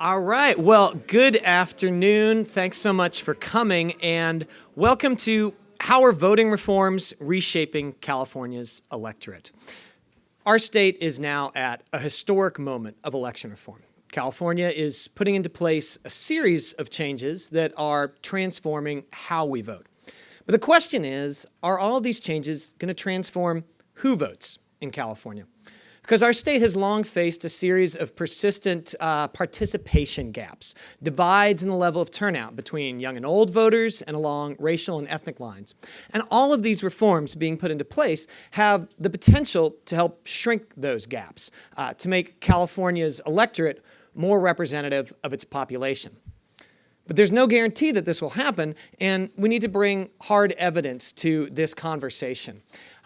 All right. Well, good afternoon. Thanks so much for coming, and welcome to How Are Voting Reforms Reshaping California's Electorate? Our state is now at a historic moment of election reform. California is putting into place a series of changes that are transforming how we vote. But the question is, are all of these changes going to transform who votes in California? Because our state has long faced a series of persistent participation gaps, divides in the level of turnout between young and old voters and along racial and ethnic lines. And all of these reforms being put into place have the potential to help shrink those gaps, to make California's electorate more representative of its population. But there's no guarantee that this will happen, and we need to bring hard evidence to this conversation.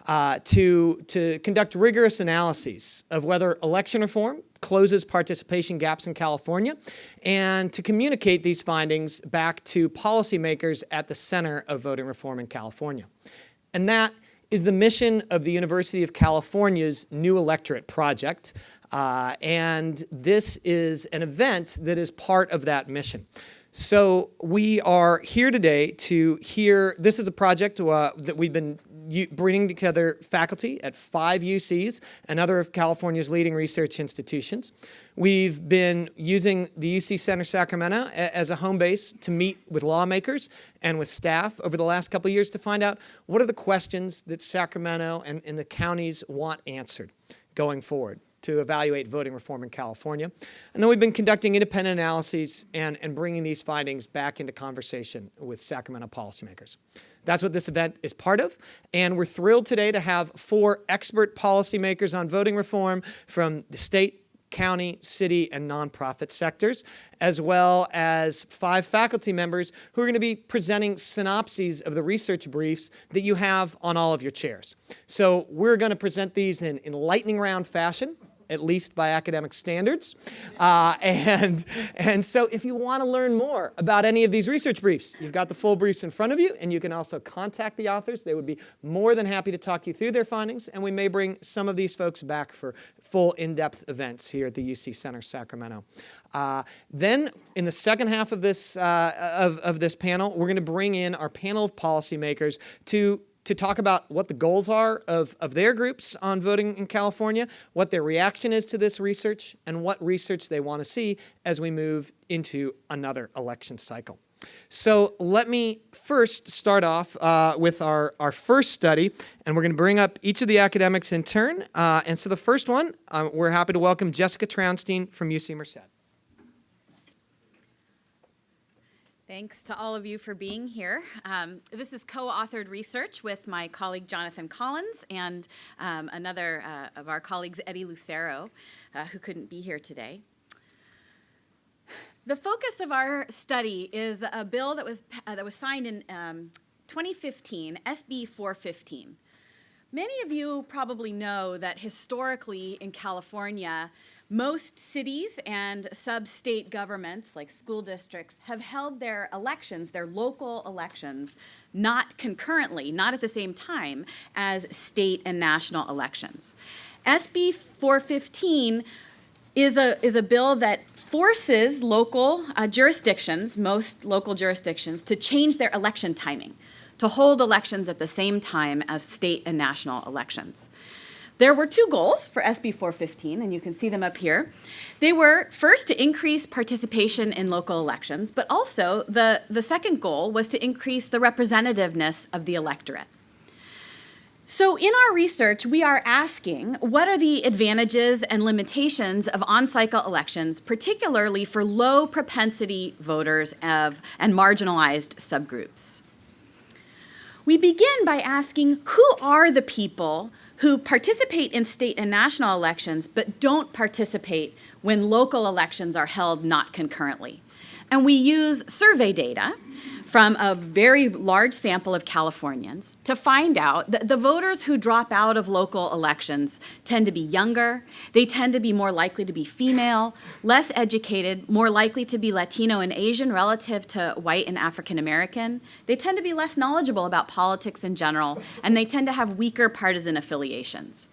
To conduct rigorous analyses of whether election reform closes participation gaps in California, and to communicate these findings back to policymakers at the center of voting reform in California. And that is the mission of the University of California's New Electorate project, and this is an event that is part of that mission. So we are here today to hear, this is a project that we've been bringing together faculty at 5 UCs and other of California's leading research institutions. We've been using the UC Center Sacramento as a home base to meet with lawmakers and with staff over the last couple of years to find out what are the questions that Sacramento and the counties want answered going forward to evaluate voting reform in California. And then we've been conducting independent analyses and bringing these findings back into conversation with Sacramento policymakers. That's what this event is part of, and we're thrilled today to have 4 expert policymakers on voting reform from the state, county, city, and nonprofit sectors, as well as 5 faculty members who are going to be presenting synopses of the research briefs that you have on all of your chairs. So we're going to present these in lightning round fashion, at least by academic standards. And so if you want to learn more about any of these research briefs, you've got the full briefs in front of you, and you can also contact the authors. They would be more than happy to talk you through their findings, and we may bring some of these folks back for full in-depth events here at the UC Center Sacramento. Then in the second half of this panel, we're going to bring in our panel of policymakers to talk about what the goals are of their groups on voting in California, what their reaction is to this research, and what research they want to see as we move into another election cycle. So let me first start off with our first study, and we're going to bring up each of the academics in turn. And so the first one, we're happy to welcome Jessica Traunstein from UC Merced. Thanks to all of you for being here. This is co-authored research with my colleague Jonathan Collins and another of our colleagues, Eddie Lucero, who couldn't be here today. The focus of our study is a bill that was signed in 2015, SB 415. Many of you probably know that historically in California, most cities and sub-state governments, like school districts, have held their elections, their local elections, not concurrently, not at the same time as state and national elections. SB 415 is a bill that forces local jurisdictions, most local jurisdictions, to change their election timing, to hold elections at the same time as state and national elections. There were 2 goals for SB 415, and you can see them up here. They were, first, to increase participation in local elections, but also the second goal was to increase the representativeness of the electorate. So in our research, we are asking, what are the advantages and limitations of on-cycle elections, particularly for low-propensity voters and marginalized subgroups? We begin by asking, who are the people who participate in state and national elections but don't participate when local elections are held not concurrently? And we use survey data from a very large sample of Californians to find out that the voters who drop out of local elections tend to be younger, they tend to be more likely to be female, less educated, more likely to be Latino and Asian relative to white and African American. They tend to be less knowledgeable about politics in general, and they tend to have weaker partisan affiliations.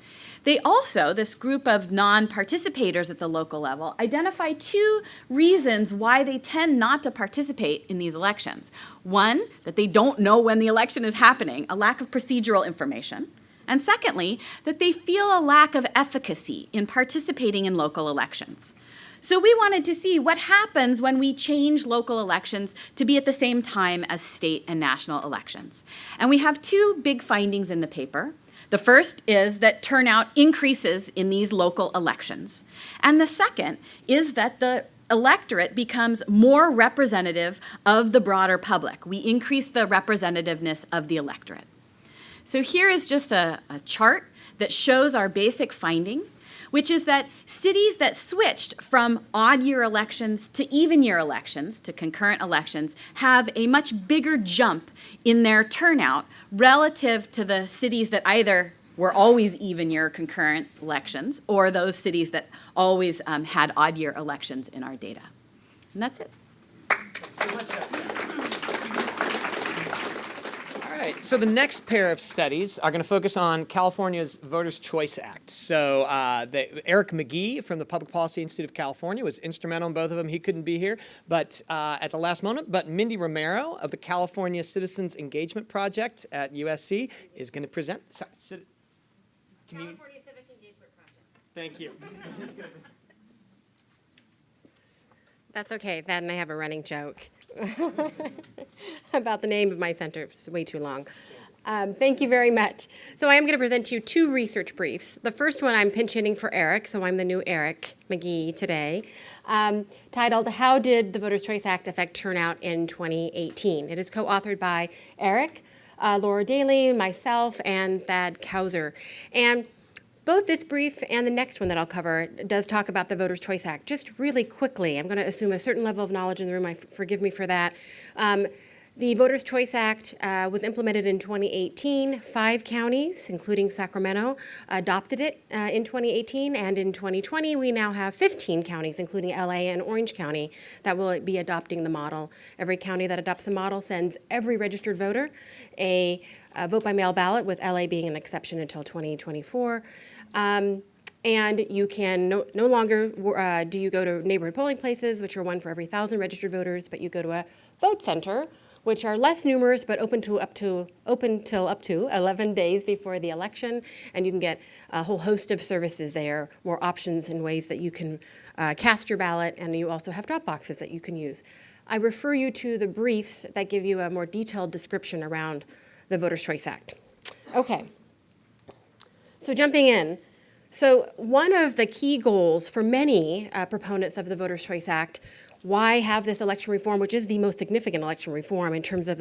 They also, this group of non-participators at the local level, identify two reasons why they tend not to participate in these elections. One, that they don't know when the election is happening, a lack of procedural information. And secondly, that they feel a lack of efficacy in participating in local elections. So we wanted to see what happens when we change local elections to be at the same time as state and national elections. And we have two big findings in the paper. The first is that turnout increases in these local elections. And the second is that the electorate becomes more representative of the broader public. We increase the representativeness of the electorate. So here is just a chart that shows our basic finding, which is that cities that switched from odd year elections to even year elections, to concurrent elections, have a much bigger jump in their turnout relative to the cities that either were always even year concurrent elections or those cities that always had odd year elections in our data. And that's it. Thanks so much, Jessica. All right, so the next pair of studies are going to focus on California's Voters' Choice Act. So Eric McGee from the Public Policy Institute of California was instrumental in both of them. He couldn't be here but at the last moment. But Mindy Romero of the California Citizens Engagement Project at USC is going to present. Sorry, California Civic Engagement Project. Thank you. That's okay. That and I have a running joke about the name of my center. It's way too long. Thank you very much. So I am going to present to you two research briefs. The first one I'm pinch hitting for Eric, so I'm the new Eric McGee today, titled How Did the Voters' Choice Act Affect Turnout in 2018? It is co-authored by Eric, Laura Daly, myself, and Thad Kauser. And both this brief and the next one that I'll cover does talk about the Voters' Choice Act. Just really quickly, I'm going to assume a certain level of knowledge in the room. Forgive me for that. The Voters' Choice Act was implemented in 2018. 5 counties, including Sacramento, adopted it in 2018. And in 2020, we now have 15 counties, including LA and Orange County, that will be adopting the model. Every county that adopts the model sends every registered voter a vote by mail ballot, with LA being an exception until 2024. And you can no longer do you go to neighborhood polling places, which are one for every 1,000 registered voters, but you go to a vote center, which are less numerous but open till up to 11 days before the election, and you can get a whole host of services there, more options and ways that you can cast your ballot, and you also have drop boxes that you can use. I refer you to the briefs that give you a more detailed description around the Voters' Choice Act. Okay, so jumping in. So one of the key goals for many proponents of the Voters' Choice Act, why have this election reform, which is the most significant election reform in terms of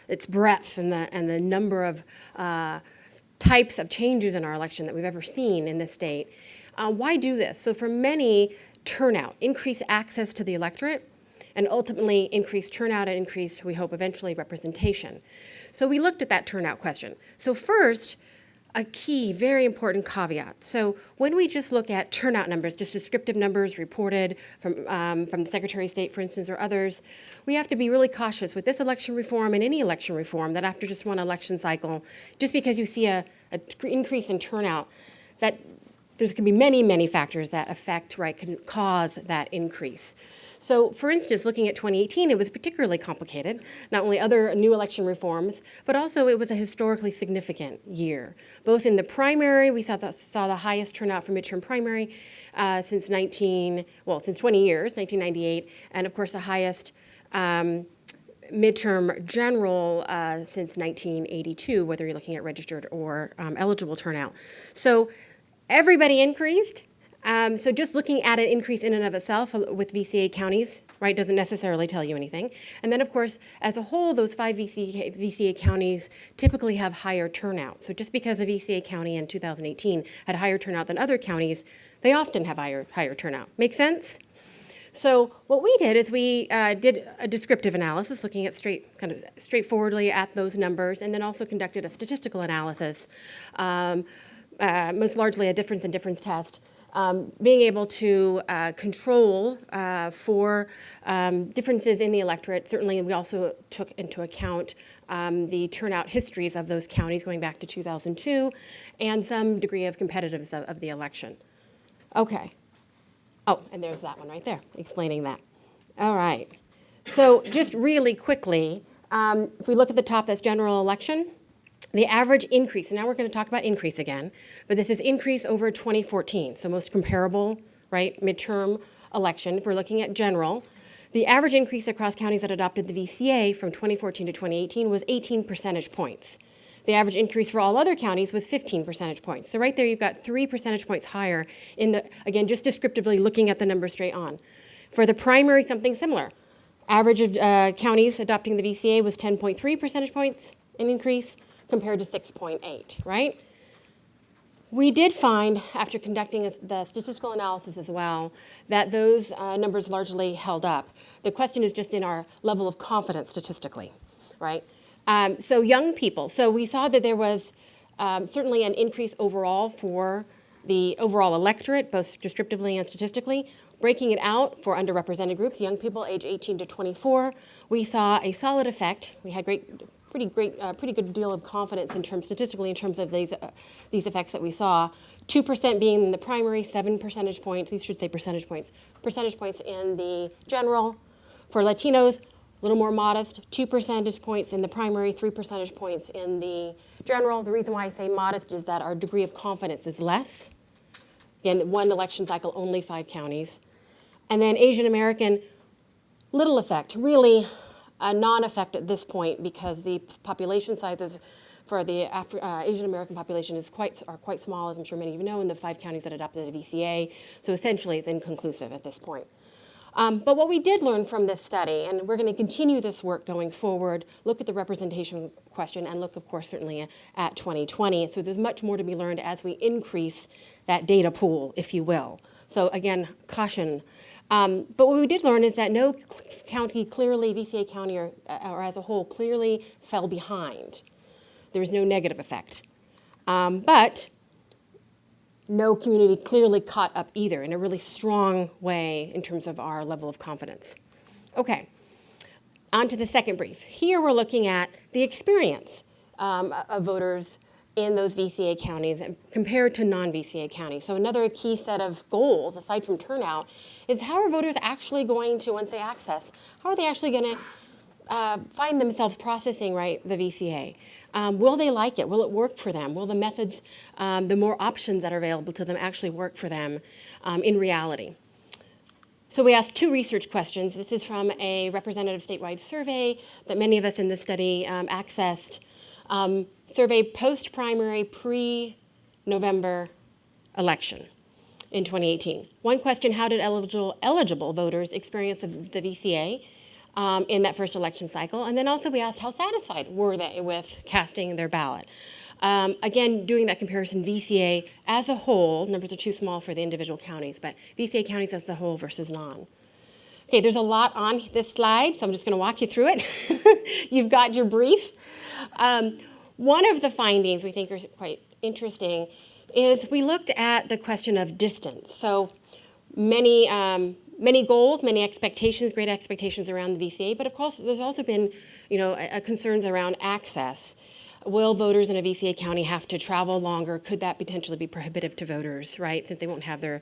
its breadth and the number of types of changes in our election that we've ever seen in this state. Why do this? So for many, turnout, increased access to the electorate, and ultimately increased turnout and increased, we hope, eventually representation. So we looked at that turnout question. So first, a key, very important caveat. So when we just look at turnout numbers, just descriptive numbers reported from the Secretary of State, for instance, or others, we have to be really cautious with this election reform and any election reform that after just one election cycle, just because you see an increase in turnout, that there's going to be many, many factors that affect, right, can cause that increase. So, for instance, looking at 2018, it was particularly complicated. Not only other new election reforms, but also it was a historically significant year. Both in the primary, we saw the highest turnout for midterm primary since 20 years, 1998, and of course the highest midterm general since 1982, whether you're looking at registered or eligible turnout. So everybody increased. So just looking at an increase in and of itself with VCA counties, right, doesn't necessarily tell you anything. And then, of course, as a whole, those 5 VCA counties typically have higher turnout. So just because a VCA county in 2018 had higher turnout than other counties, they often have higher turnout. Make sense? So what we did is we did a descriptive analysis, looking at straightforwardly at those numbers, and then also conducted a statistical analysis, most largely a difference in difference test, being able to control for differences in the electorate. Certainly, we also took into account the turnout histories of those counties going back to 2002 and some degree of competitiveness of the election. Okay. Oh, and there's that one right there, explaining that. All right. So just really quickly, if we look at the top, that's general election. The average increase, and now we're going to talk about increase again, but this is increase over 2014, so most comparable, right, midterm election. If we're looking at general, the average increase across counties that adopted the VCA from 2014 to 2018 was 18 percentage points. The average increase for all other counties was 15 percentage points. So right there you've got 3 percentage points higher in the, again, just descriptively looking at the numbers straight on. For the primary, something similar. Average of counties adopting the VCA was 10.3 percentage points in increase compared to 6.8, right? We did find, after conducting the statistical analysis as well, that those numbers largely held up. The question is just in our level of confidence statistically, right? So young people, so we saw that there was certainly an increase overall for the overall electorate, both descriptively and statistically. Breaking it out for underrepresented groups, young people age 18 to 24, we saw a solid effect. We had pretty good deal of confidence in terms statistically in terms of these effects that we saw. 2% being in the primary, 7 percentage points. These should say percentage points. Percentage points in the general. For Latinos, a little more modest. 2 percentage points in the primary, 3 percentage points in the general. The reason why I say modest is that our degree of confidence is less. Again, one election cycle, only 5 counties. And then Asian American, little effect, really a non-effect at this point because the population sizes for the Asian American population are quite small, as I'm sure many of you know, in the 5 counties that adopted the VCA. So essentially it's inconclusive at this point. But what we did learn from this study, and we're going to continue this work going forward, look at the representation question and look, of course, certainly at 2020. So there's much more to be learned as we increase that data pool, if you will. So again, caution. But what we did learn is that no county clearly, VCA county or as a whole, clearly fell behind. There was no negative effect. But no community clearly caught up either in a really strong way in terms of our level of confidence. Okay, on to the second brief. Here we're looking at the experience of voters in those VCA counties compared to non-VCA counties. So another key set of goals, aside from turnout, is how are voters actually going to, once they access, how are they actually going to find themselves processing, right, the VCA? Will they like it? Will it work for them? Will the methods, the more options that are available to them actually work for them in reality? So we asked 2 research questions. This is from a representative statewide survey that many of us in this study accessed. Survey post-primary, pre-November election in 2018. One question, how did eligible voters experience the VCA in that first election cycle? And then also we asked how satisfied were they with casting their ballot? Again, doing that comparison, VCA as a whole, numbers are too small for the individual counties, but VCA counties as a whole versus non. Okay, there's a lot on this slide, so I'm just going to walk you through it. You've got your brief. One of the findings we think are quite interesting is we looked at the question of distance. So many goals, many expectations, great expectations around the VCA, but of course there's also been, concerns around access. Will voters in a VCA county have to travel longer? Could that potentially be prohibitive to voters, right? Since they won't have they're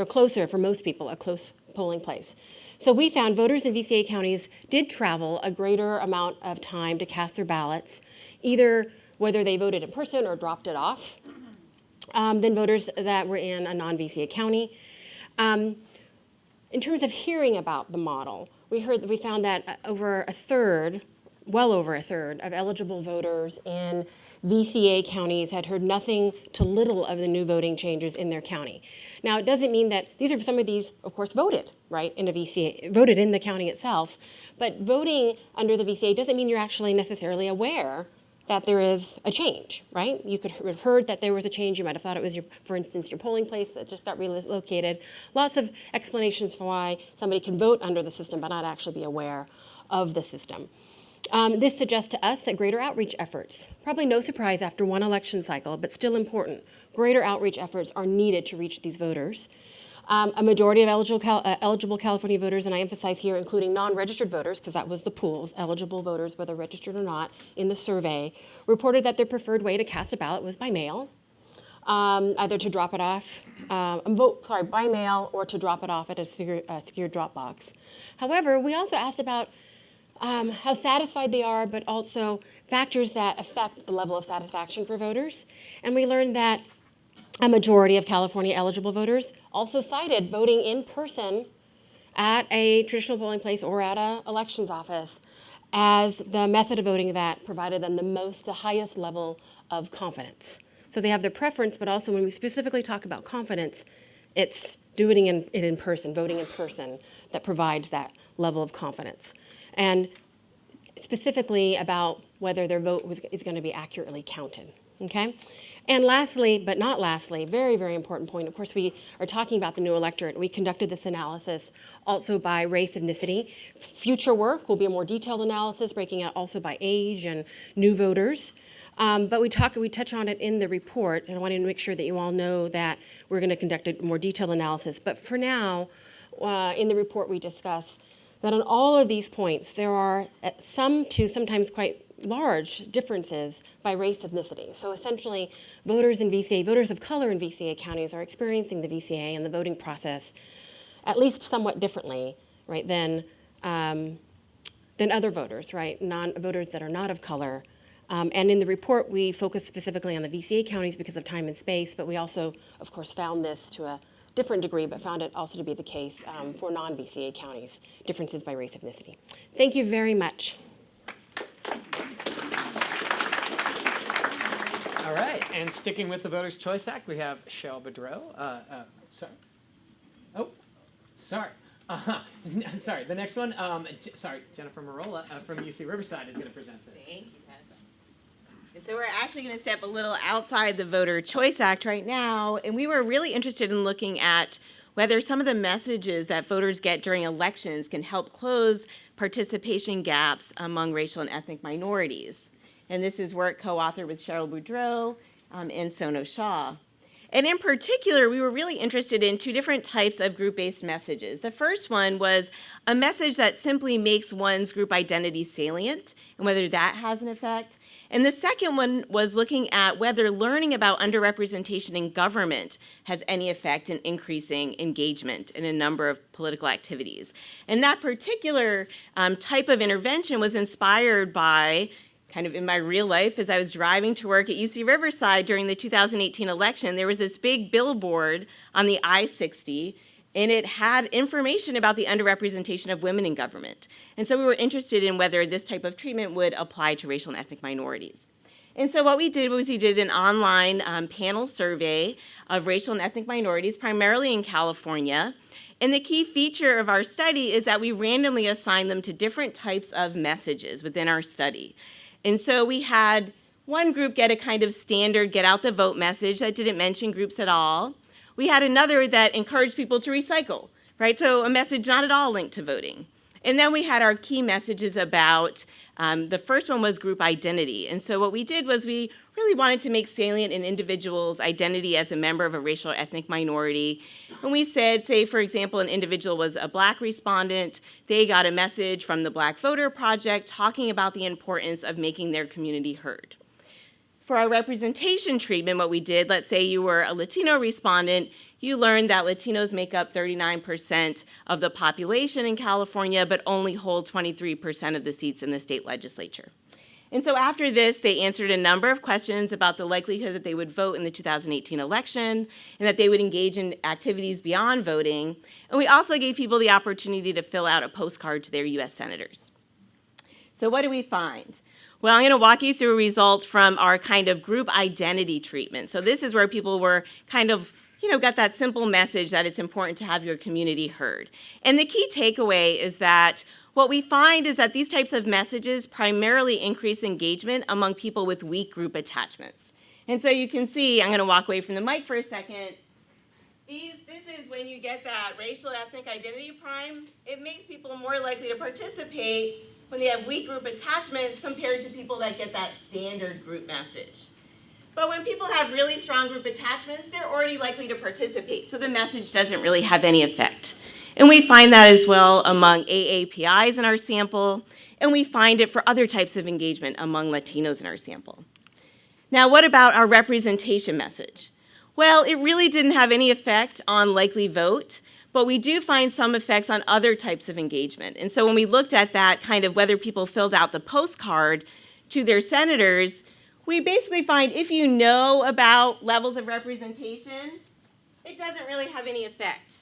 closer, for most people, a close polling place. So we found voters in VCA counties did travel a greater amount of time to cast their ballots, either whether they voted in person or dropped it off, than voters that were in a non-VCA county. In terms of hearing about the model, we found that well over a third of eligible voters in VCA counties had heard nothing to little of the new voting changes in their county. Now, it doesn't mean that some of these, of course, voted, right, in a VCA, voted in the county itself, but voting under the VCA doesn't mean you're actually necessarily aware that there is a change, right? You could have heard that there was a change. You might have thought it was, for instance, your polling place that just got relocated. Lots of explanations for why somebody can vote under the system but not actually be aware of the system. This suggests to us that greater outreach efforts, probably no surprise after one election cycle, but still important, greater outreach efforts are needed to reach these voters. A majority of eligible California voters, and I emphasize here including non-registered voters, because that was the pools, eligible voters, whether registered or not, in the survey, reported that their preferred way to cast a ballot was by mail, either to drop it off, by mail, or to drop it off at a secure drop box. However, we also asked about how satisfied they are, but also factors that affect the level of satisfaction for voters. And we learned that a majority of California eligible voters also cited voting in person at a traditional polling place or at an elections office as the method of voting that provided them the highest level of confidence. So they have their preference, but also when we specifically talk about confidence, it's doing it in person, voting in person, that provides that level of confidence. And specifically about whether their vote is going to be accurately counted, okay? And lastly, but not lastly, very, very important point, of course, we are talking about the new electorate. We conducted this analysis also by race, ethnicity. Future work will be a more detailed analysis, breaking out also by age and new voters. But we touch on it in the report, and I wanted to make sure that you all know that we're going to conduct a more detailed analysis. But for now, in the report we discuss that on all of these points, there are sometimes quite large differences by race, ethnicity. So essentially, voters of color in VCA counties are experiencing the VCA and the voting process at least somewhat differently, right, than other voters, right, voters that are not of color. And in the report, we focus specifically on the VCA counties because of time and space, but we also, of course, found this to a different degree, but found it also to be the case for non-VCA counties, differences by race, ethnicity. Thank you very much. All right, and sticking with the Voters' Choice Act, we have Cheryl Boudreau. Sorry, the next one, Jennifer Marola from UC Riverside is going to present this. Thank you, Pastor. And so we're actually going to step a little outside the Voter Choice Act right now, and we were really interested in looking at whether some of the messages that voters get during elections can help close participation gaps among racial and ethnic minorities. And this is work co-authored with Cheryl Boudreau and Sono Shah. And in particular, we were really interested in two different types of group-based messages. The first one was a message that simply makes one's group identity salient and whether that has an effect. And the second one was looking at whether learning about underrepresentation in government has any effect in increasing engagement in a number of political activities. And that particular type of intervention was inspired by kind of in my real life, as I was driving to work at UC Riverside during the 2018 election, there was this big billboard on the I-60, and it had information about the underrepresentation of women in government. And so we were interested in whether this type of treatment would apply to racial and ethnic minorities. And so what we did was we did an online panel survey of racial and ethnic minorities, primarily in California. And the key feature of our study is that we randomly assigned them to different types of messages within our study. And so we had one group get a kind of standard get out the vote message that didn't mention groups at all. We had another that encouraged people to recycle, right? So a message not at all linked to voting. And then we had our key messages about, the first one was group identity. And so what we did was we really wanted to make salient an individual's identity as a member of a racial or ethnic minority. And we said, say, for example, an individual was a Black respondent, they got a message from the Black Voter Project talking about the importance of making their community heard. For our representation treatment, what we did, let's say you were a Latino respondent, you learned that Latinos make up 39% of the population in California, but only hold 23% of the seats in the state legislature. And so after this, they answered a number of questions about the likelihood that they would vote in the 2018 election and that they would engage in activities beyond voting. And we also gave people the opportunity to fill out a postcard to their U.S. senators. So what do we find? Well, I'm going to walk you through results from our kind of group identity treatment. So this is where people were kind of, got that simple message that it's important to have your community heard. And the key takeaway is that what we find is that these types of messages primarily increase engagement among people with weak group attachments. And so you can see, I'm going to walk away from the mic for a second. This is when you get that racial ethnic identity prime, it makes people more likely to participate when they have weak group attachments compared to people that get that standard group message. But when people have really strong group attachments, they're already likely to participate, so the message doesn't really have any effect. And we find that as well among AAPIs in our sample, and we find it for other types of engagement among Latinos in our sample. Now, what about our representation message? Well, it really didn't have any effect on likely vote, but we do find some effects on other types of engagement. And so when we looked at that, kind of whether people filled out the postcard to their senators, we basically find if you know about levels of representation, it doesn't really have any effect.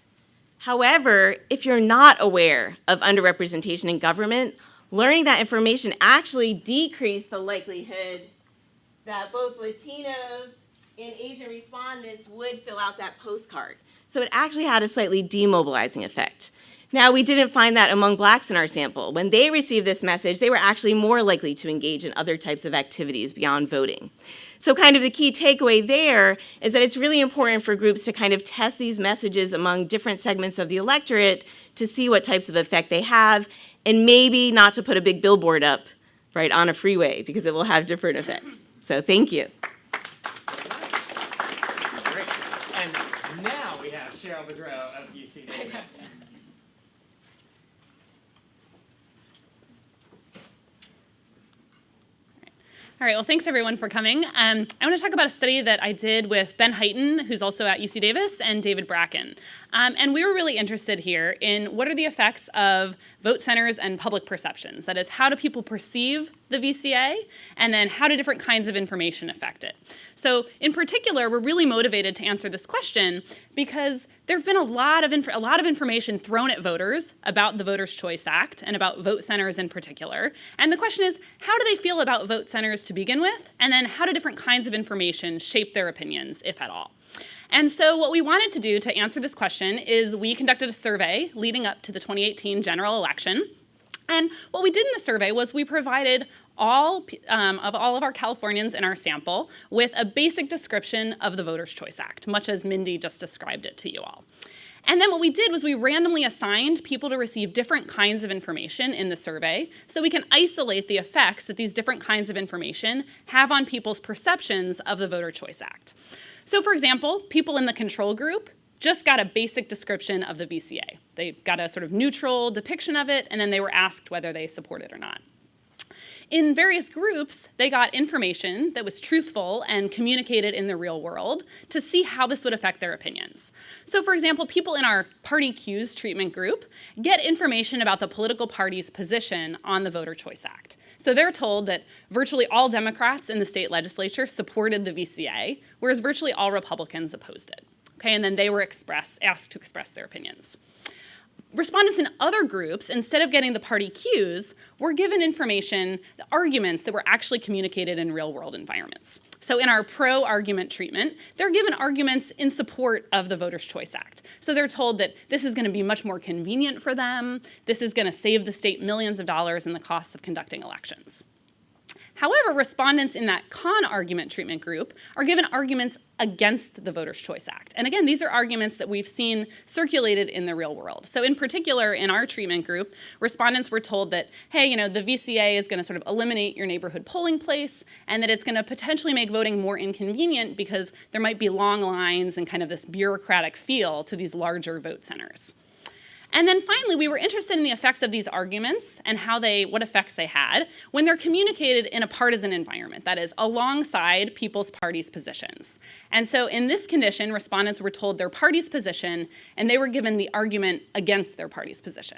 However, if you're not aware of underrepresentation in government, learning that information actually decreased the likelihood that both Latinos and Asian respondents would fill out that postcard. So it actually had a slightly demobilizing effect. Now, we didn't find that among Blacks in our sample. When they received this message, they were actually more likely to engage in other types of activities beyond voting. So kind of the key takeaway there is that it's really important for groups to kind of test these messages among different segments of the electorate to see what types of effect they have, and maybe not to put a big billboard up, right, on a freeway, because it will have different effects. So thank you. Great. And now we have Cheryl Bedreau of UC Davis. All right, well, thanks everyone for coming. I want to talk about a study that I did with Ben Heighton, who's also at UC Davis, and David Bracken. And we were really interested here in what are the effects of vote centers and public perceptions. That is, how do people perceive the VCA, and then how do different kinds of information affect it? So in particular, we're really motivated to answer this question because there have been a lot of information thrown at voters about the Voters' Choice Act and about vote centers in particular. And the question is, how do they feel about vote centers to begin with? And then how do different kinds of information shape their opinions, if at all? And so what we wanted to do to answer this question is we conducted a survey leading up to the 2018 general election. And what we did in the survey was we provided all of our Californians in our sample with a basic description of the Voters' Choice Act, much as Mindy just described it to you all. And then what we did was we randomly assigned people to receive different kinds of information in the survey so that we can isolate the effects that these different kinds of information have on people's perceptions of the Voters' Choice Act. So for example, people in the control group just got a basic description of the VCA. They got a sort of neutral depiction of it, and then they were asked whether they support it or not. In various groups, they got information that was truthful and communicated in the real world to see how this would affect their opinions. So for example, people in our party cues treatment group get information about the political party's position on the Voter Choice Act. So they're told that virtually all Democrats in the state legislature supported the VCA, whereas virtually all Republicans opposed it. Okay, and then they were asked to express their opinions. Respondents in other groups, instead of getting the party cues, were given information, the arguments that were actually communicated in real-world environments. So in our pro-argument treatment, they're given arguments in support of the Voters' Choice Act. So they're told that this is going to be much more convenient for them, this is going to save the state millions of dollars in the costs of conducting elections. However, respondents in that con-argument treatment group are given arguments against the Voters' Choice Act. And again, these are arguments that we've seen circulated in the real world. So in particular, in our treatment group, respondents were told that, hey, you know, the VCA is going to sort of eliminate your neighborhood polling place, and that it's going to potentially make voting more inconvenient because there might be long lines and kind of this bureaucratic feel to these larger vote centers. And then finally, we were interested in the effects of these arguments and what effects they had when they're communicated in a partisan environment, that is, alongside people's party's positions. And so in this condition, respondents were told their party's position, and they were given the argument against their party's position.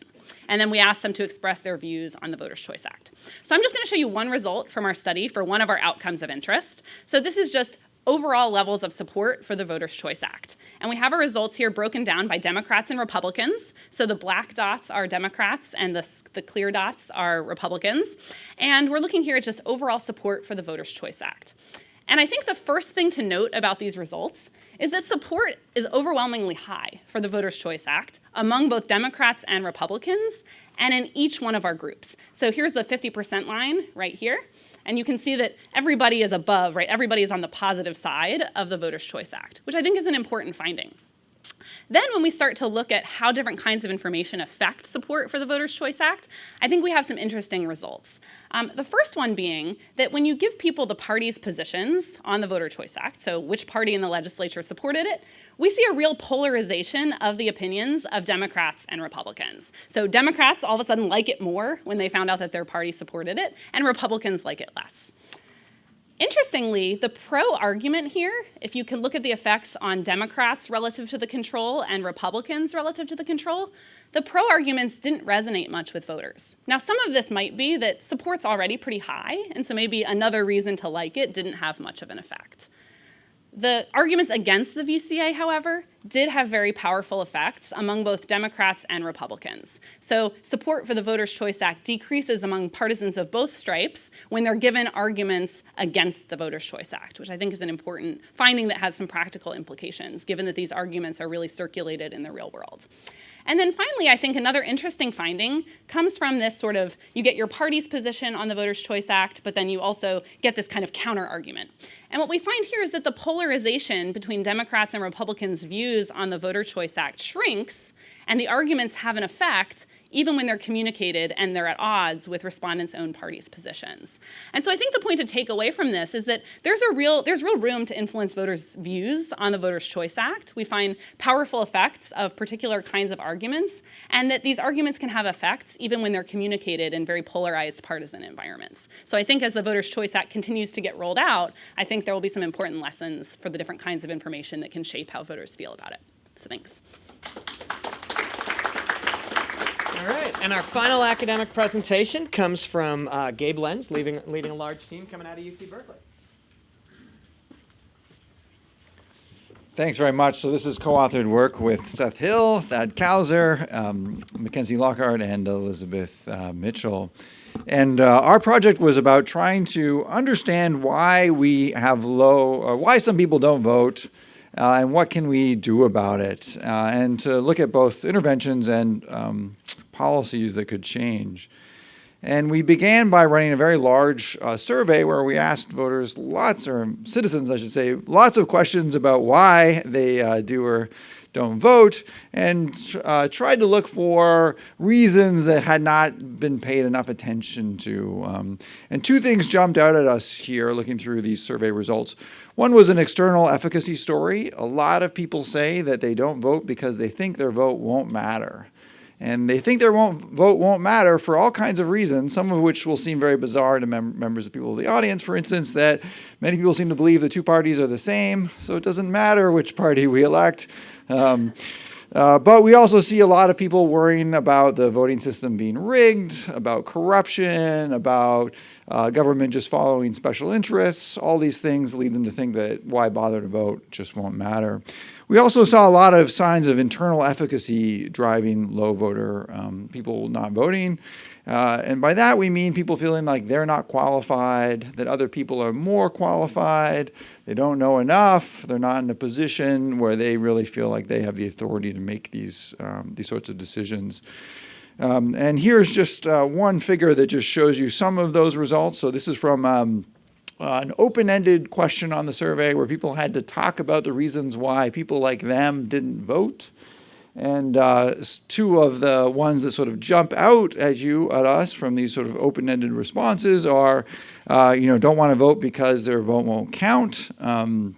And then we asked them to express their views on the Voters' Choice Act. So I'm just going to show you one result from our study for one of our outcomes of interest. So this is just overall levels of support for the Voters' Choice Act. And we have our results here broken down by Democrats and Republicans. So the black dots are Democrats and the clear dots are Republicans. And we're looking here at just overall support for the Voters' Choice Act. And I think the first thing to note about these results is that support is overwhelmingly high for the Voters' Choice Act among both Democrats and Republicans and in each one of our groups. So here's the 50% line right here. And you can see that everybody is above, right? Everybody is on the positive side of the Voters' Choice Act, which I think is an important finding. Then when we start to look at how different kinds of information affect support for the Voters' Choice Act, I think we have some interesting results. The first one being that when you give people the party's positions on the Voter Choice Act, so which party in the legislature supported it, we see a real polarization of the opinions of Democrats and Republicans. So Democrats all of a sudden like it more when they found out that their party supported it, and Republicans like it less. Interestingly, the pro-argument here, if you can look at the effects on Democrats relative to the control and Republicans relative to the control, the pro-arguments didn't resonate much with voters. Now, some of this might be that support's already pretty high, and so maybe another reason to like it didn't have much of an effect. The arguments against the VCA, however, did have very powerful effects among both Democrats and Republicans. So support for the Voters' Choice Act decreases among partisans of both stripes when they're given arguments against the Voters' Choice Act, which I think is an important finding that has some practical implications, given that these arguments are really circulated in the real world. And then finally, I think another interesting finding comes from this sort of, you get your party's position on the Voters' Choice Act, but then you also get this kind of counter argument. And what we find here is that the polarization between Democrats and Republicans' views on the Voter Choice Act shrinks, and the arguments have an effect even when they're communicated and they're at odds with respondents' own party's positions. And so I think the point to take away from this is that there's real room to influence voters' views on the Voters' Choice Act. We find powerful effects of particular kinds of arguments, and that these arguments can have effects even when they're communicated in very polarized partisan environments. So I think as the Voters' Choice Act continues to get rolled out, I think there will be some important lessons for the different kinds of information that can shape how voters feel about it. So thanks. All right, and our final academic presentation comes from Gabe Lenz, leading a large team coming out of UC Berkeley. Thanks very much. So this is co-authored work with Seth Hill, Thad Kauser, Mackenzie Lockhart, and Elizabeth Mitchell. And our project was about trying to understand why we have why some people don't vote, and what can we do about it, and to look at both interventions and policies that could change. And we began by running a very large survey where we asked voters citizens, I should say, lots of questions about why they do or don't vote, and tried to look for reasons that had not been paid enough attention to. And two things jumped out at us here looking through these survey results. One was an external efficacy story. A lot of people say that they don't vote because they think their vote won't matter. And they think their vote won't matter for all kinds of reasons, some of which will seem very bizarre to members of people of the audience. For instance, that many people seem to believe the two parties are the same, so it doesn't matter which party we elect. But we also see a lot of people worrying about the voting system being rigged, about corruption, about government just following special interests. All these things lead them to think that why bother to vote just won't matter. We also saw a lot of signs of internal efficacy driving low voter, people not voting. And by that we mean people feeling like they're not qualified, that other people are more qualified, they don't know enough, they're not in a position where they really feel like they have the authority to make these sorts of decisions. And here's just one figure that just shows you some of those results. So this is from an open-ended question on the survey where people had to talk about the reasons why people like them didn't vote. And two of the ones that sort of jump out at us from these sort of open-ended responses are, don't want to vote because their vote won't count, and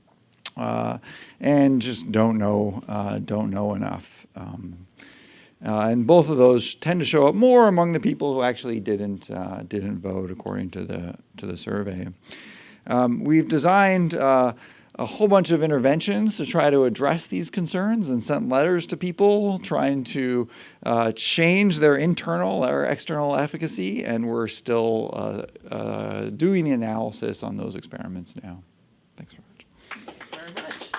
just don't know enough. And both of those tend to show up more among the people who actually didn't vote, according to the survey. We've designed a whole bunch of interventions to try to address these concerns and sent letters to people trying to change their internal or external efficacy, and we're still doing the analysis on those experiments now. Thanks very much. Thanks very much.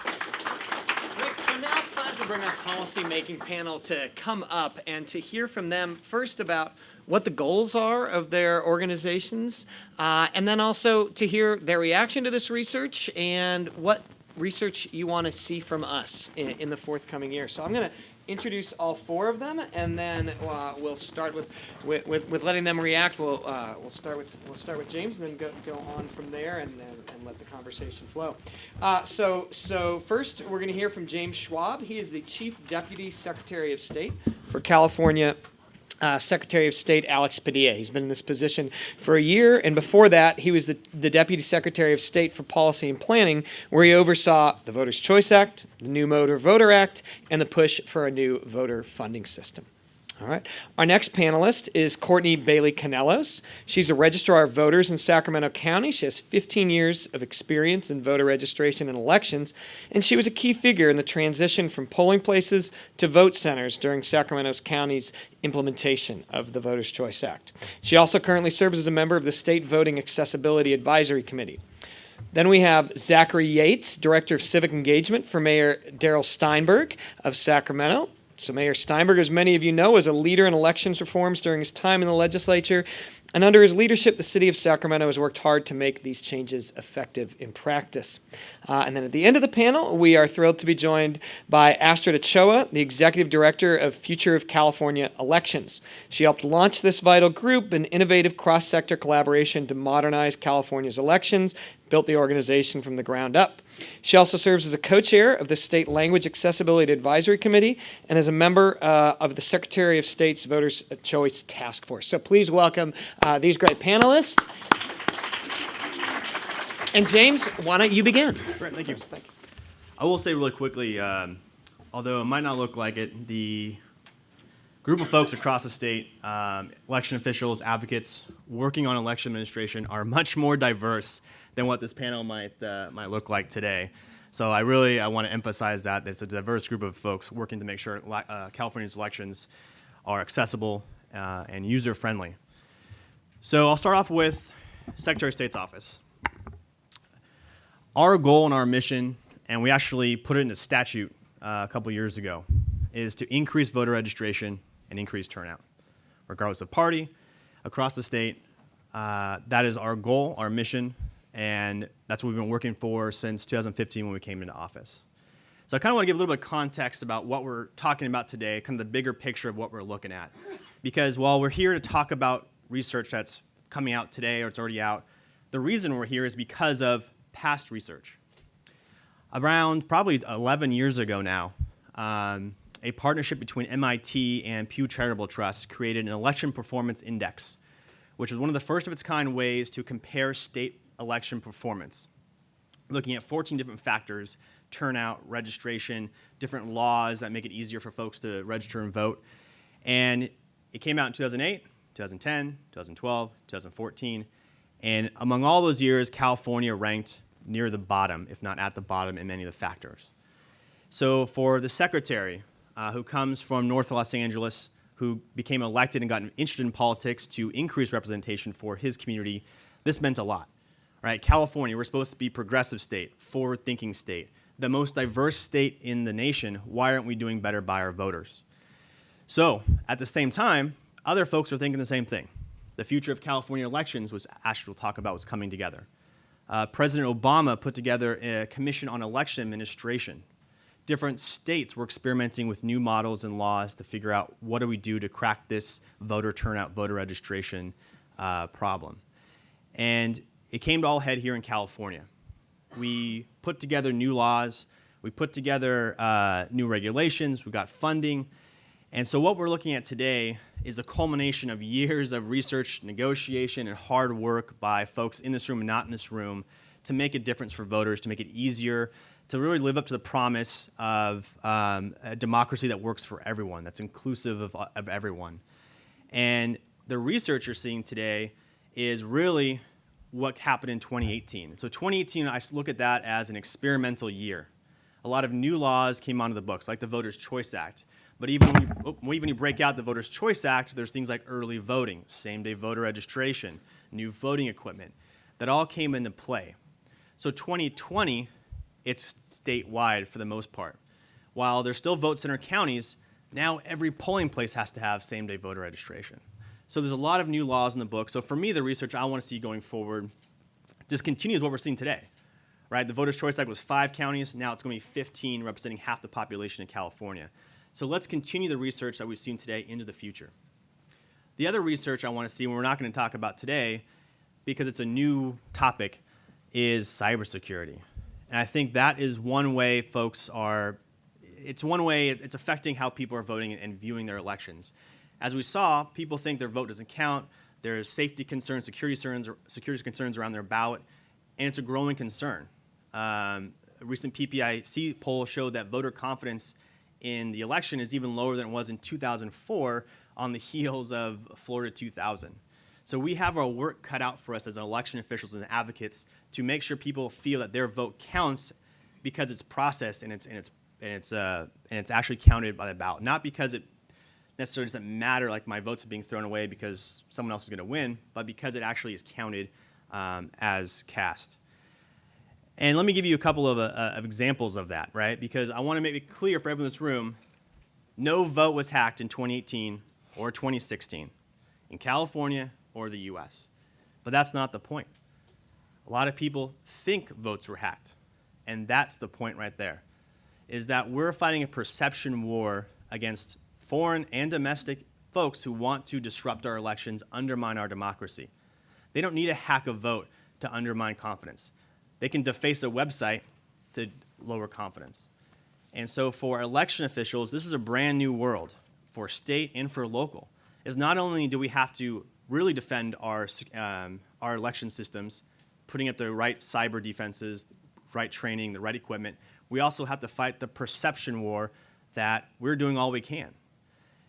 Great. So now it's time to bring our policy-making panel to come up and to hear from them first about what the goals are of their organizations, and then also to hear their reaction to this research and what research you want to see from us in the forthcoming year. So I'm going to introduce all four of them, and then we'll start with letting them react. We'll start with James, and then go on from there, and let the conversation flow. So first, we're going to hear from James Schwab. He is the Chief Deputy Secretary of State for California. Secretary of State Alex Padilla. He's been in this position for a year, and before that, he was the Deputy Secretary of State for Policy and Planning, where he oversaw the Voters' Choice Act, the new Motor Voter Act, and the push for a new voter funding system. All right. Our next panelist is Courtney Bailey Canelos. She's a registrar of voters in Sacramento County. She has 15 years of experience in voter registration and elections, and she was a key figure in the transition from polling places to vote centers during Sacramento County's implementation of the Voters' Choice Act. She also currently serves as a member of the State Voting Accessibility Advisory Committee. Then we have Zachary Yates, Director of Civic Engagement for Mayor Darrell Steinberg of Sacramento. So Mayor Steinberg, as many of you know, is a leader in elections reforms during his time in the legislature. And under his leadership, the city of Sacramento has worked hard to make these changes effective in practice. And then at the end of the panel, we are thrilled to be joined by Astrid Ochoa, the Executive Director of Future of California Elections. She helped launch this vital group, an innovative cross-sector collaboration to modernize California's elections, built the organization from the ground up. She also serves as a co-chair of the State Language Accessibility Advisory Committee and as a member of the Secretary of State's Voters' Choice Task Force. So please welcome these great panelists. And James, why don't you begin? Great, thank you. I will say really quickly, although it might not look like it, the group of folks across the state, election officials, advocates, working on election administration are much more diverse than what this panel might look like today. So I want to emphasize that it's a diverse group of folks working to make sure California's elections are accessible and user-friendly. So I'll start off with Secretary of State's office. Our goal and our mission, and we actually put it into statute a couple years ago, is to increase voter registration and increase turnout, regardless of party, across the state. That is our goal, our mission, and that's what we've been working for since 2015 when we came into office. So I kind of want to give a little bit of context about what we're talking about today, kind of the bigger picture of what we're looking at. Because while we're here to talk about research that's coming out today or it's already out, the reason we're here is because of past research. Around probably 11 years ago now, a partnership between MIT and Pew Charitable Trust created an election performance index, which is one of the first of its kind ways to compare state election performance, looking at 14 different factors: turnout, registration, different laws that make it easier for folks to register and vote. And it came out in 2008, 2010, 2012, 2014. And among all those years, California ranked near the bottom, if not at the bottom, in many of the factors. So for the secretary, who comes from North Los Angeles, who became elected and got interested in politics to increase representation for his community, this meant a lot. Right? California, we're supposed to be a progressive state, forward-thinking state, the most diverse state in the nation. Why aren't we doing better by our voters? So at the same time, other folks are thinking the same thing. The future of California elections, which Astrid will talk about, was coming together. President Obama put together a commission on election administration. Different states were experimenting with new models and laws to figure out what do we do to crack this voter turnout, voter registration problem. And it came to all head here in California. We put together new laws, we put together new regulations, we got funding. And so what we're looking at today is a culmination of years of research, negotiation, and hard work by folks in this room and not in this room to make a difference for voters, to make it easier, to really live up to the promise of a democracy that works for everyone, that's inclusive of everyone. And the research you're seeing today is really what happened in 2018. So 2018, I look at that as an experimental year. A lot of new laws came onto the books, like the Voters' Choice Act. But even when you break out the Voters' Choice Act, there's things like early voting, same-day voter registration, new voting equipment, that all came into play. So 2020, it's statewide for the most part. While there's still vote center counties, now every polling place has to have same-day voter registration. So there's a lot of new laws in the book. So for me, the research I want to see going forward just continues what we're seeing today. Right? The Voters' Choice Act was 5 counties. Now it's going to be 15, representing half the population in California. So let's continue the research that we've seen today into the future. The other research I want to see, and we're not going to talk about today because it's a new topic, is cybersecurity. And I think that is one way folks are, it's one way it's affecting how people are voting and viewing their elections. As we saw, people think their vote doesn't count. There's safety concerns, security concerns around their ballot, and it's a growing concern. A recent PPIC poll showed that voter confidence in the election is even lower than it was in 2004 on the heels of Florida 2000. So we have our work cut out for us as election officials and advocates to make sure people feel that their vote counts because it's processed and it's actually counted by the ballot, not because it necessarily doesn't matter, like my vote's being thrown away because someone else is going to win, but because it actually is counted as cast. And let me give you a couple of examples of that, right? Because I want to make it clear for everyone in this room, no vote was hacked in 2018 or 2016 in California or the US. But that's not the point. A lot of people think votes were hacked. And that's the point right there, is that we're fighting a perception war against foreign and domestic folks who want to disrupt our elections, undermine our democracy. They don't need to hack a vote to undermine confidence. They can deface a website to lower confidence. And so for election officials, this is a brand new world for state and for local. Is not only do we have to really defend our election systems, putting up the right cyber defenses, right training, the right equipment, we also have to fight the perception war that we're doing all we can.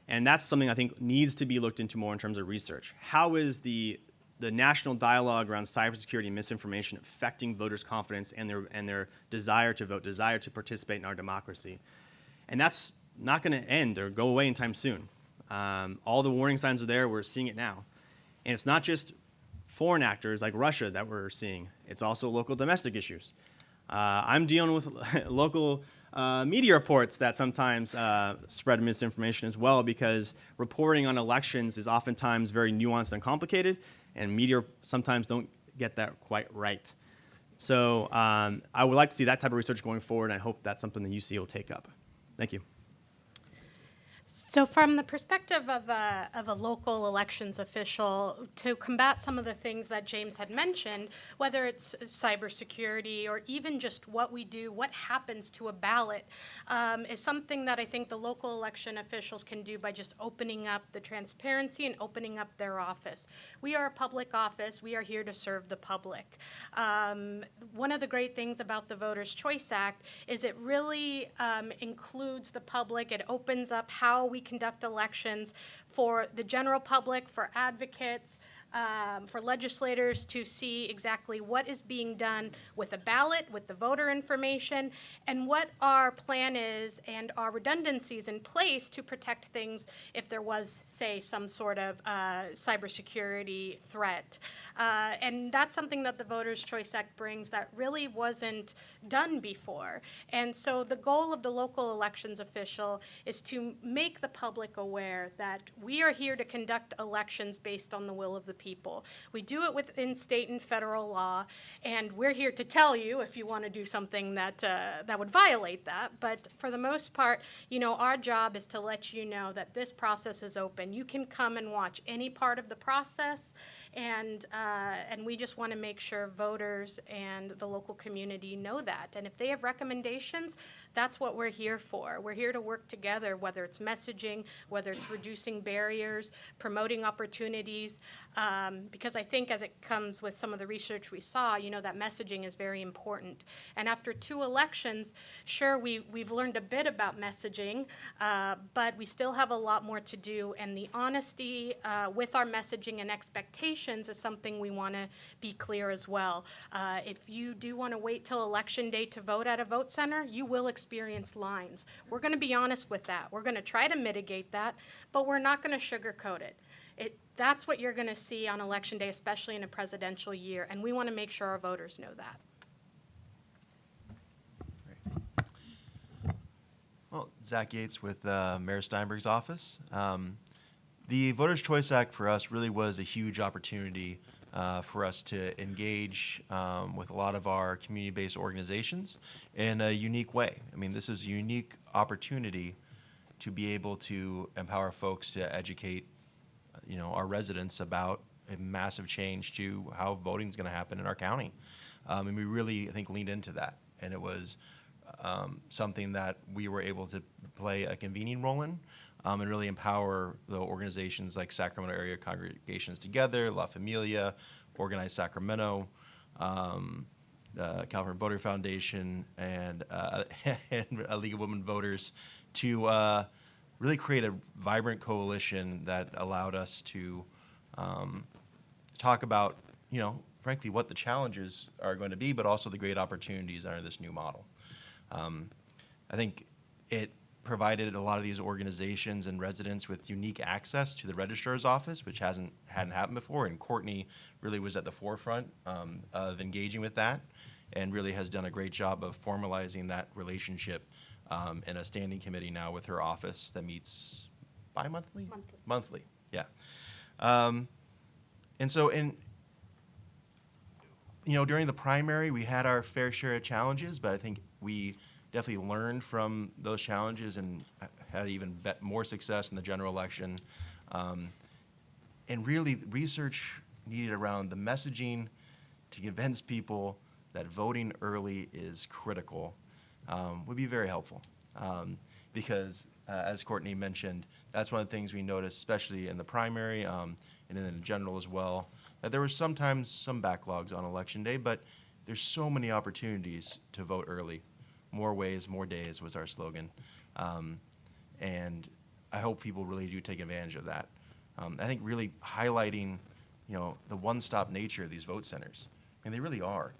And that's something I think needs to be looked into more in terms of research. How is the national dialogue around cybersecurity and misinformation affecting voters' confidence and their desire to vote, desire to participate in our democracy? And that's not going to end or go away anytime soon. All the warning signs are there. We're seeing it now. And it's not just foreign actors like Russia that we're seeing. It's also local domestic issues. I'm dealing with local media reports that sometimes spread misinformation as well, because reporting on elections is oftentimes very nuanced and complicated, and media sometimes don't get that quite right. So I would like to see that type of research going forward, and I hope that's something the UC will take up. Thank you. So from the perspective of a local elections official, to combat some of the things that James had mentioned, whether it's cybersecurity or even just what we do, what happens to a ballot, is something that I think the local election officials can do by just opening up the transparency and opening up their office. We are a public office. We are here to serve the public. One of the great things about the Voters' Choice Act is it really includes the public. It opens up how we conduct elections for the general public, for advocates, for legislators to see exactly what is being done with a ballot, with the voter information, and what our plan is and our redundancies in place to protect things if there was, say, some sort of cybersecurity threat. And that's something that the Voters' Choice Act brings that really wasn't done before. And so the goal of the local elections official is to make the public aware that we are here to conduct elections based on the will of the people. We do it within state and federal law, and we're here to tell you if you want to do something that that would violate that. But for the most part, you know, our job is to let you know that this process is open. You can come and watch any part of the process, and we just want to make sure voters and the local community know that. And if they have recommendations, that's what we're here for. We're here to work together, whether it's messaging, whether it's reducing barriers, promoting opportunities, because I think as it comes with some of the research we saw, you know, that messaging is very important. And after 2 elections, sure, we've learned a bit about messaging, but we still have a lot more to do, and the honesty with our messaging and expectations is something we want to be clear as well. If you do want to wait till election day to vote at a vote center, you will experience lines. We're going to be honest with that. We're going to try to mitigate that, but we're not going to sugarcoat it. That's what you're going to see on election day, especially in a presidential year, and we want to make sure our voters know that. Well, Zach Yates with Mayor Steinberg's office. The Voters' Choice Act for us really was a huge opportunity for us to engage with a lot of our community-based organizations in a unique way. I mean, this is a unique opportunity to be able to empower folks to educate, our residents about a massive change to how voting is going to happen in our county. And we really, I think, leaned into that. And it was something that we were able to play a convening role in, and really empower the organizations like Sacramento Area Congregations Together, La Familia, Organized Sacramento, the California Voter Foundation, and a League of Women Voters to really create a vibrant coalition that allowed us to talk about, frankly, what the challenges are going to be, but also the great opportunities under this new model. I think it provided a lot of these organizations and residents with unique access to the registrar's office, which hadn't happened before. And Courtney really was at the forefront of engaging with that, and really has done a great job of formalizing that relationship in a standing committee now with her office that meets bi-monthly? Monthly, yeah. And so during the primary, we had our fair share of challenges, but I think we definitely learned from those challenges and had even more success in the general election. And really, research needed around the messaging to convince people that voting early is critical would be very helpful. Because, as Courtney mentioned, that's one of the things we noticed, especially in the primary and in general as well, that there were sometimes some backlogs on Election Day, but there's so many opportunities to vote early. More ways, more days was our slogan. And I hope people really do take advantage of that. I think really highlighting, the one-stop nature of these vote centers. And they really are.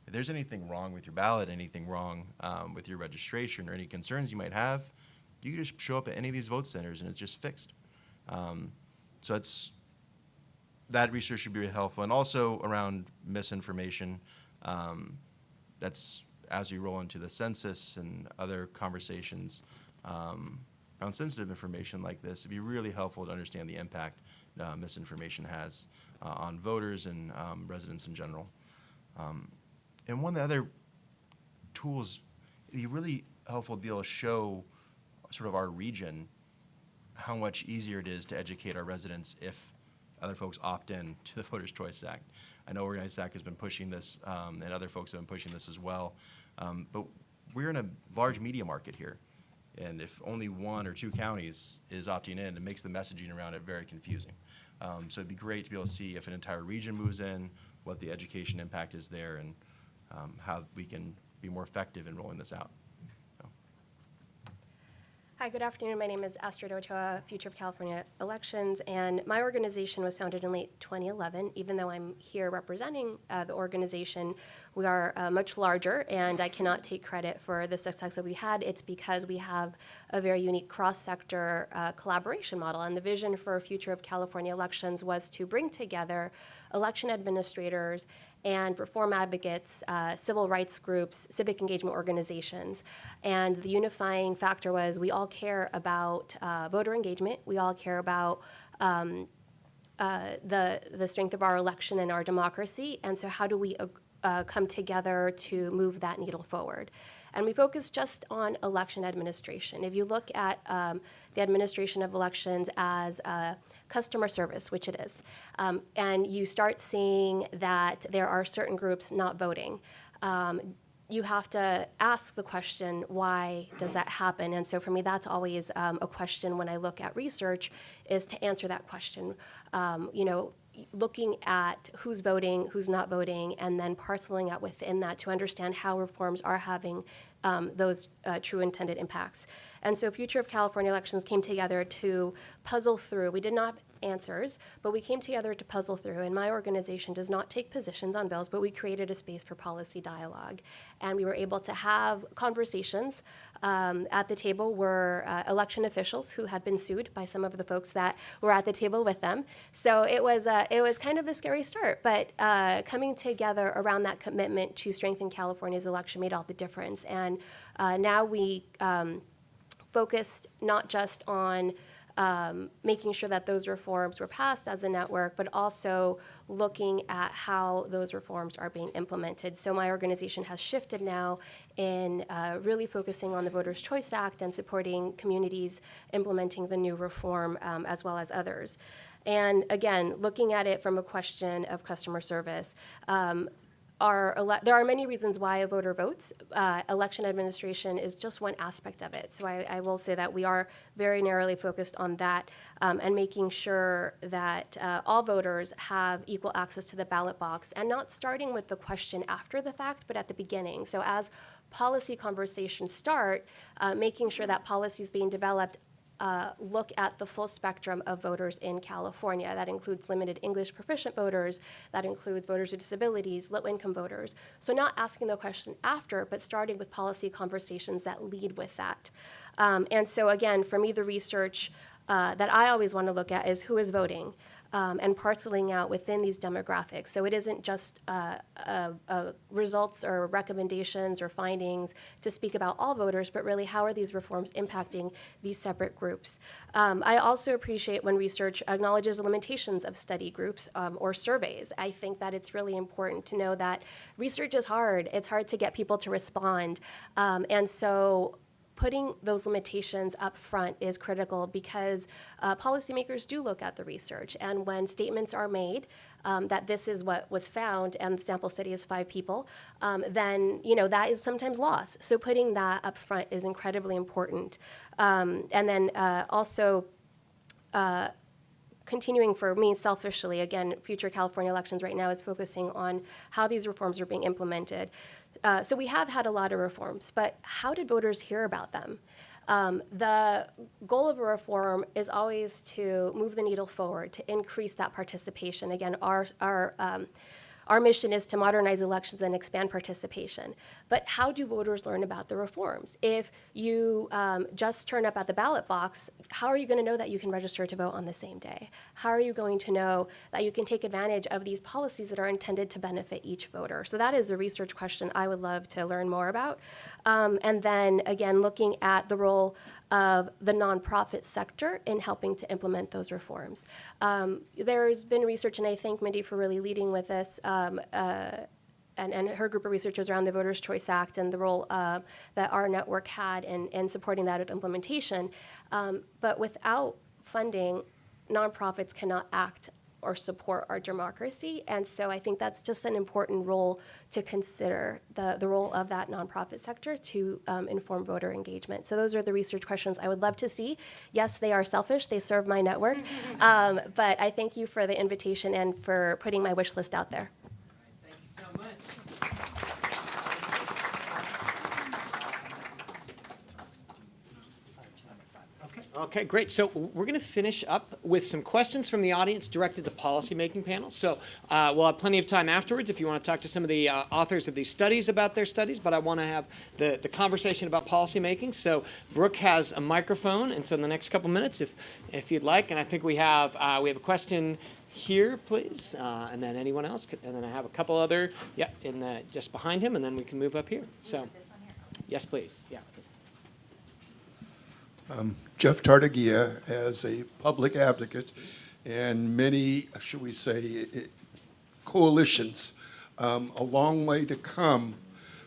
If there's anything wrong with your ballot, anything wrong with your registration, or any concerns you might have, you can just show up at any of these vote centers and it's just fixed. So that research should be really helpful. And also around misinformation, that's as we roll into the census and other conversations around sensitive information like this, it'd be really helpful to understand the impact misinformation has on voters and residents in general. And one of the other tools, it'd be really helpful to be able to show sort of our region how much easier it is to educate our residents if other folks opt in to the Voters' Choice Act. I know Organized SAC has been pushing this, and other folks have been pushing this as well. But we're in a large media market here. And if only one or two counties is opting in, it makes the messaging around it very confusing. So it'd be great to be able to see if an entire region moves in, what the education impact is there, and how we can be more effective in rolling this out. Hi, good afternoon. My name is Astrid Ochoa, Future of California Elections, and my organization was founded in late 2011. Even though I'm here representing the organization, we are much larger, and I cannot take credit for the success that we had. It's because we have a very unique cross-sector collaboration model, and the vision for Future of California Elections was to bring together election administrators and reform advocates, civil rights groups, civic engagement organizations. And the unifying factor was we all care about voter engagement. We all care about the strength of our election and our democracy. And so how do we come together to move that needle forward? And we focus just on election administration. If you look at the administration of elections as customer service, which it is, and you start seeing that there are certain groups not voting, you have to ask the question, why does that happen? And so for me, that's always a question when I look at research, is to answer that question. Looking at who's voting, who's not voting, and then parceling out within that to understand how reforms are having those true intended impacts. And so Future of California Elections came together to puzzle through. We did not have answers, but we came together to puzzle through. And my organization does not take positions on bills, but we created a space for policy dialogue. And we were able to have conversations. At the table were election officials who had been sued by some of the folks that were at the table with them. So it was kind of a scary start, but coming together around that commitment to strengthen California's election made all the difference. And now we focused not just on making sure that those reforms were passed as a network, but also looking at how those reforms are being implemented. So my organization has shifted now in really focusing on the Voters' Choice Act and supporting communities implementing the new reform as well as others. And again, looking at it from a question of customer service, there are many reasons why a voter votes. Election administration is just one aspect of it. So I will say that we are very narrowly focused on that and making sure that all voters have equal access to the ballot box, and not starting with the question after the fact, but at the beginning. So as policy conversations start, making sure that policies being developed look at the full spectrum of voters in California. That includes limited English proficient voters, that includes voters with disabilities, low-income voters. So not asking the question after, but starting with policy conversations that lead with that. And so again, for me, the research that I always want to look at is who is voting. And parceling out within these demographics. So it isn't just results or recommendations or findings to speak about all voters, but really how are these reforms impacting these separate groups. I also appreciate when research acknowledges the limitations of study groups or surveys. I think that it's really important to know that research is hard. It's hard to get people to respond. And so putting those limitations up front is critical, because policymakers do look at the research, and when statements are made that this is what was found and the sample study is 5 people, then that is sometimes lost. So putting that up front is incredibly important. And then also continuing for me selfishly, again, future California elections right now is focusing on how these reforms are being implemented. So we have had a lot of reforms, but how did voters hear about them? The goal of a reform is always to move the needle forward, to increase that participation. Again, our mission is to modernize elections and expand participation. But how do voters learn about the reforms? If you just turn up at the ballot box, how are you going to know that you can register to vote on the same day? How are you going to know that you can take advantage of these policies that are intended to benefit each voter? So that is a research question I would love to learn more about. And then, again, looking at the role of the nonprofit sector in helping to implement those reforms. There's been research, and I thank Mindy for really leading with this, and her group of researchers around the Voters' Choice Act and the role that our network had in supporting that implementation. But without funding, nonprofits cannot act or support our democracy. And so I think that's just an important role to consider, the role of that nonprofit sector to inform voter engagement. So those are the research questions I would love to see. Yes, they are selfish, they serve my network, but I thank you for the invitation and for putting my wish list out there. Thank you so much. Okay, great. So we're going to finish up with some questions from the audience directed to the policymaking panel. So we'll have plenty of time afterwards if you want to talk to some of the authors of these studies about their studies, but I want to have the conversation about policymaking. So Brooke has a microphone, and so in the next couple minutes, if you'd like, and I think we have a question here, please, and then anyone else, and then I have a couple other, just behind him, and then we can move up here. So, yes, please, yeah. Jeff Tartagia, as a public advocate and many, should we say, coalitions, a long way to come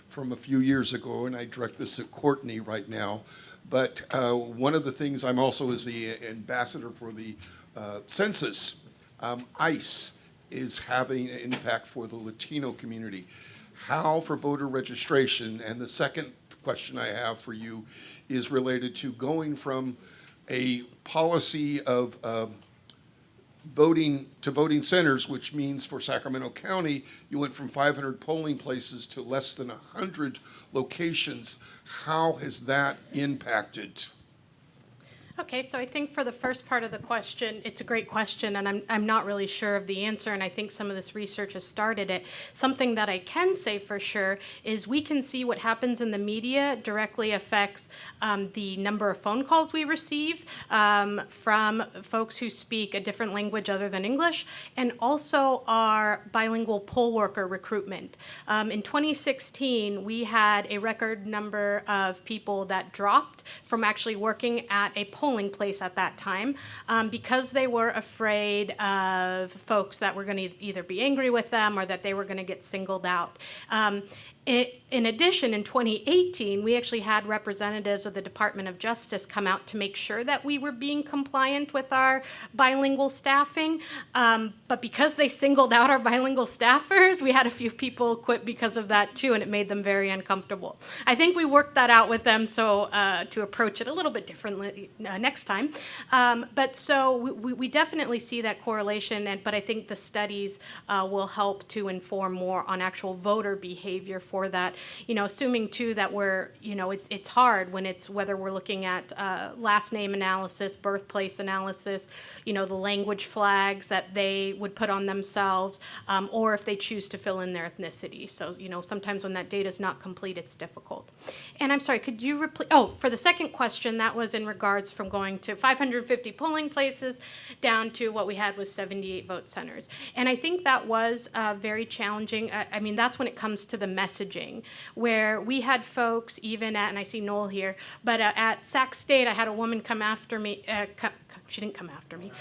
from a few years ago, and I direct this at Courtney right now. But one of the things, I'm also is the ambassador for the census. ICE is having an impact for the Latino community. How for voter registration? And the second question I have for you is related to going from a policy of voting to voting centers, which means for Sacramento County, you went from 500 polling places to less than 100 locations. How has that impacted? Okay, so I think for the first part of the question, it's a great question, and I'm not really sure of the answer, and I think some of this research has started it. Something that I can say for sure is we can see what happens in the media directly affects the number of phone calls we receive from folks who speak a different language other than English, and also our bilingual poll worker recruitment. In 2016, we had a record number of people that dropped from actually working at a polling place at that time because they were afraid of folks that were going to either be angry with them or that they were going to get singled out. In addition, in 2018, we actually had representatives of the Department of Justice come out to make sure that we were being compliant with our bilingual staffing. But because they singled out our bilingual staffers, we had a few people quit because of that too, and it made them very uncomfortable. I think we worked that out with them so to approach it a little bit differently next time. But so we definitely see that correlation, but I think the studies will help to inform more on actual voter behavior for that. Assuming too that it's hard when it's whether we're looking at last name analysis, birthplace analysis, the language flags that they would put on themselves, or if they choose to fill in their ethnicity. So, sometimes when that data is not complete, it's difficult. And I'm sorry, could you repeat? Oh, for the second question, that was in regards from going to 550 polling places down to what we had was 78 vote centers. And I think that was very challenging. That's when it comes to the messaging, where we had folks even at, and I see Noel here, but at Sac State, I had a woman come after me. She didn't come after me.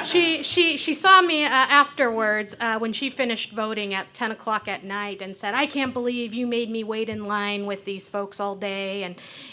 She saw me afterwards when she finished voting at 10 o'clock at night and said, "I can't believe you made me wait in line with these folks all day,"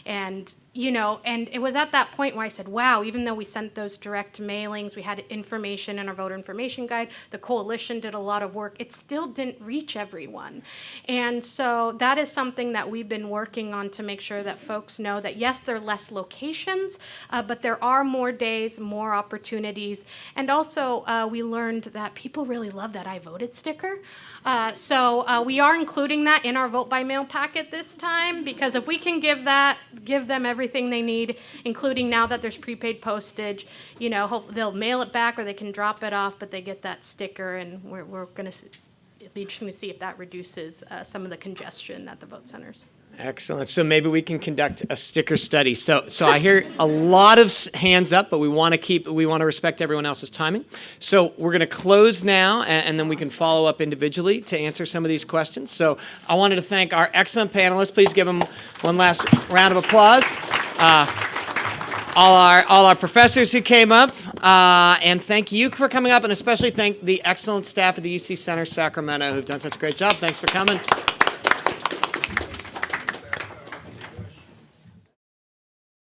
and it was at that point where I said, wow, even though we sent those direct mailings, we had information in our voter information guide, the coalition did a lot of work, it still didn't reach everyone. And so that is something that we've been working on to make sure that folks know that, yes, there are less locations, but there are more days, more opportunities. And also, we learned that people really love that I voted sticker. So we are including that in our vote by mail packet this time, because if we can give them everything they need, including now that there's prepaid postage, they'll mail it back or they can drop it off, but they get that sticker, and we're going to, it'll be interesting to see if that reduces some of the congestion at the vote centers. Excellent. So maybe we can conduct a sticker study. So I hear a lot of hands up, but we want to respect everyone else's timing. So we're going to close now, and then we can follow up individually to answer some of these questions. So I wanted to thank our excellent panelists. Please give them one last round of applause. All our professors who came up, and thank you for coming up, and especially thank the excellent staff at the UC Center Sacramento who've done such a great job. Thanks for coming.